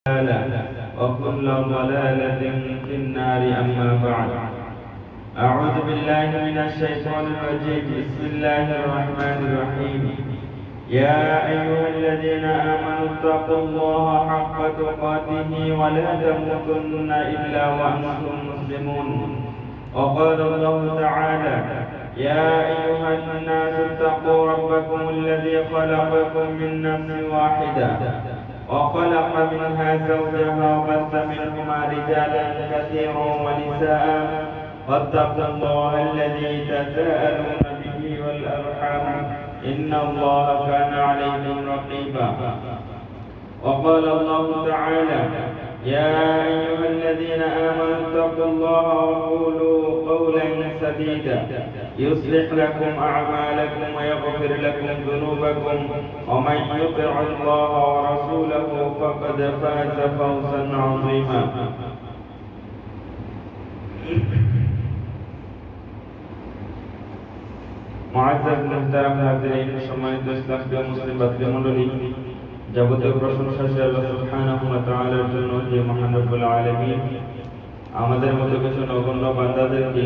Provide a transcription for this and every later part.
وكل ضلالة في النار أما بعد. أعوذ بالله من الشيطان الرجيم. بسم الله الرحمن الرحيم. يا أيها الذين آمنوا اتقوا الله حق تقاته ولا تموتن إلا وأنتم مسلمون. وقال الله تعالى: يا أيها الناس اتقوا ربكم الذي خلقكم من نفس واحدة وخلق منها زوجها وبث منهما رجالا كثيرا ونساء واتقوا الله الذي تساءلون به والأرحام إن الله كان عليكم رقيبا. وقال الله تعالى: يا أيها الذين آمنوا اتقوا الله وقولوا قولا سديدا يصلح لكم أعمالكم ويغفر لكم ذنوبكم ومن يطع الله ورسوله فقد فاز فوزا عظيما. মুআজ্জাজ মুহতারাম হাজিরিন, সম্মানিত ইসলামী মুসলিম ভাতৃ মণ্ডলী, যাবতীয় প্রশংসা সে আল্লাহ সুবহানাহু ওয়া তাআলার জন্য, যে মহান রব্বুল আলামিন আমাদের মতো কিছু নগণ্য বান্দাদেরকে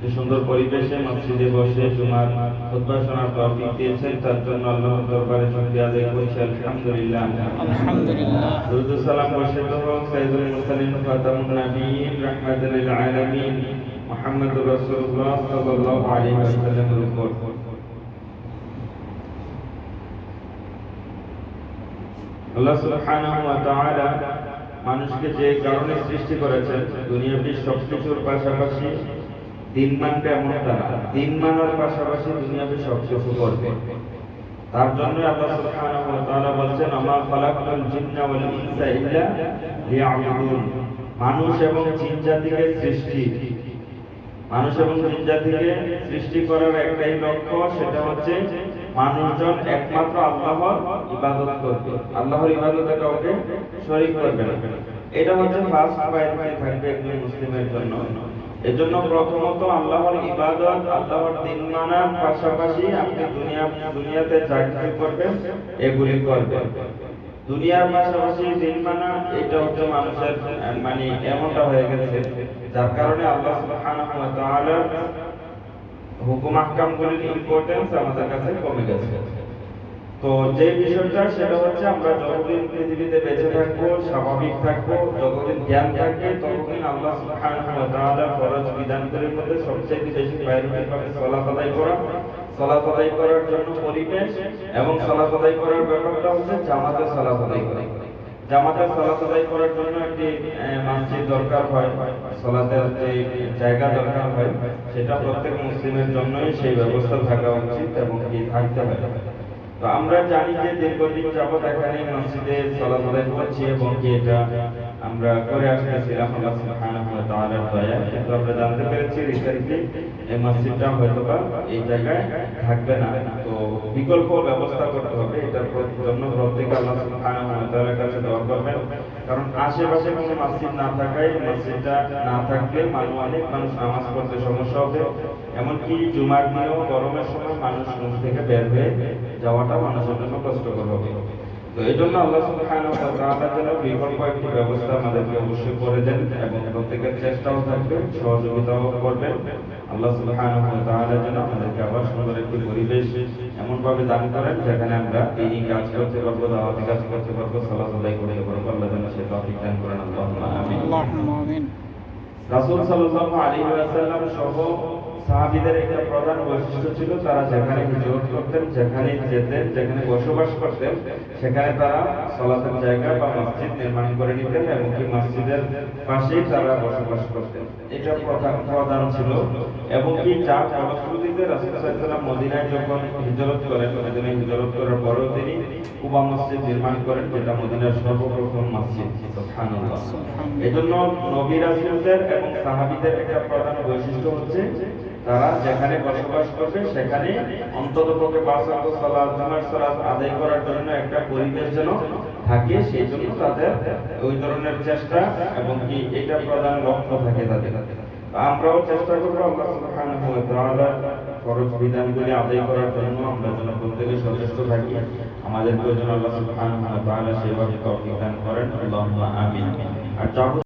যে সুন্দর পরিবেশে মসজিদে বসে জুমার খুতবা শোনার তৌফিক দিয়েছেন, তার জন্য আল্লাহর দরবারে শুকরিয়া আদায় করছি। আলহামদুলিল্লাহ, আলহামদুলিল্লাহ। দরুদ ও সালাম বর্ষিত হোক সাইয়্যিদুল মুরসালিন খাতামুন নবিয়্যিন রাহমাতুল লিল আলামিন মুহাম্মদুর রাসূলুল্লাহ সাল্লাল্লাহু আলাইহি ওয়াসাল্লামের উপর। আল্লাহ সুবহানাহু ওয়া তাআলা মানুষকে যে কারণে সৃষ্টি করেছেন, দুনিয়াতে সবকিছুর পাশাপাশি দিন মানবে এমনটা না, দিন মানার পাশাপাশি দুনিয়াতে সবকিছু করবে। তার জন্য আল্লাহ সুবহানাহু ওয়া তাআলা বলছেন: আমা খালাকাতুল জিন্না ওয়াল ইনসা ইল্লা লিয়াবুদুন। মানুষ এবং জিন জাতিকে সৃষ্টি করার একটাই লক্ষ্য, সেটা হচ্ছে মানুষজন একমাত্র আল্লাহর ইবাদত করবে, আল্লাহর ইবাদতে কাউকে শরীক করবে না। এটা হচ্ছে ফার্স্ট প্রায়োরিটি থাকবে একজন মুসলিমের জন্য। এজন্য প্রথমত আল্লাহর ইবাদত, আল্লাহর দিন মানার পাশাপাশি আপনি দুনিয়াতে যা কিছু করবেন এগুলি করবেন। দুনিয়ার পাশাপাশি দিন মানা, এটা হচ্ছে মানুষের মানে এমনটা হয়ে গেছে, যার কারণে আল্লাহ সুবহানাহু ওয়া তাআলার হুকুম আহকামগুলির ইম্পর্টেন্স আমাদের কাছে কমে গেছে। তো যে বিষয়টা, সেটা হচ্ছে আমরা যতদিন পৃথিবীতে বেঁচে থাকবো, স্বাভাবিক থাকবো, যতদিন জ্ঞান থাকবে, ততদিন আল্লাহ সুবহানাহু ওয়া তাআলা ফরজ বিধানগুলির মধ্যে সবচেয়ে বেশি প্রায়োরিটি পাবে সালাত আদায় করা। সালাত আদায় করার জন্য পরিবেশ এবং সালাত আদায় করার ব্যাপারটা হচ্ছে জামাতে সালাত আদায় করা। জামাতে সালাত আদায় করার জন্য একটি মসজিদ দরকার হয়, সালাতের যে জায়গা দরকার হয়, সেটা প্রত্যেক মুসলিমের জন্যই সেই ব্যবস্থা থাকা উচিত এবং কি থাকতে হবে। তো আমরা জানি যে দীর্ঘদিন যাবত এখানে মসজিদে সালাত আদায় করছি এবং কি এটা আমরা করে আসতেছিলাম আল্লাহ সুবহানাহু ওয়া তাআলার দয়া। কিন্তু আমরা জানতে পেরেছি রিসেন্টলি এই মসজিদটা হয়তোবা এই জায়গায় থাকবে না, তো বিকল্প ব্যবস্থা করতে হবে। এটার জন্য প্রত্যেকে আল্লাহ সুবহানাহু ওয়া তাআলার কাছে দোয়া করবেন, কারণ আশেপাশে কোনো মসজিদ না থাকায়, মসজিদটা না থাকলে অনেক মানুষ নামাজ পড়তে সমস্যা হবে। এমনকি জুমার দিনেও গরমের সময় মানুষ রুম থেকে বের হয়ে যাওয়াটা মানুষের জন্য কষ্টকর হবে। তো এই জন্য আল্লাহ সুবহানাহু ওয়া তাআলা যেন বিকল্প একটি ব্যবস্থা আমাদেরকে অবশ্যই করে দেন এবং প্রত্যেকের চেষ্টাও থাকবে, সহযোগিতাও করবেন। আল্লাহ সুবহানাহু ওয়া তাআলা যেন আমাদেরকে আবার সুন্দর একটি পরিবেশ এমনভাবে দান করেন, যেখানে আমরা এই কাজ করতে পারবো, দাওয়াতি কাজ করতে পারবো, সালাত আদায় করতে পারবো। আল্লাহ যেন সে তৌফিক দান করেন। আল্লাহুম্মা আমিন। আল্লাহুম্মা আমিন। রাসূল সাল্লাল্লাহু আলাইহি ওয়াসাল্লাম সহ সাহাবীদের একটা প্রধান বৈশিষ্ট্য ছিল, তারা যেখানে হিজরত করতেন, যেখানে যেতেন, যেখানে বসবাস করতেন, সেখানে তারা সালাতের জায়গা বা মসজিদ নির্মাণ করে নিতেন এবং কি মসজিদের পাশেই তারা বসবাস করতেন। এটা প্রধান ছিল এবং কি যার ফলশ্রুতিতে রাসূল সাল্লাল্লাহু আলাইহি ওয়াসাল্লাম মদিনায় যখন হিজরত করেন, মদিনায় হিজরত করার পরেও তিনি কুবা মসজিদ নির্মাণ করেন, যেটা মদিনার সর্বপ্রথম মসজিদ। সুবহানাল্লাহ। এজন্য নবী রাসূলদের এবং সাহাবীদের একটা প্রধান বৈশিষ্ট্য হচ্ছে তারা যেখানে বসবাস করবে সেখানে অন্ততপক্ষে ৫ ওয়াক্ত সালাত, জুমার সালাত আদায় করার জন্য একটা পরিবেশ যেন থাকে, সেই জন্য তাদের ওই ধরনের চেষ্টা এবং কি এটা প্রধান লক্ষ্য থাকে তাদের। আমরাও চেষ্টা করবো আল্লাহ সুবহানাহু ওয়া তাআলা ফরজ বিধানগুলি আদায় করার জন্য আমরা যেন প্রত্যেকে সচেষ্ট থাকি। আমাদেরকে যেন আল্লাহ সুবহানাহু ওয়া তাআলা সেভাবে তৌফিক দান করেন। আল্লাহুম্মা আমিন। আর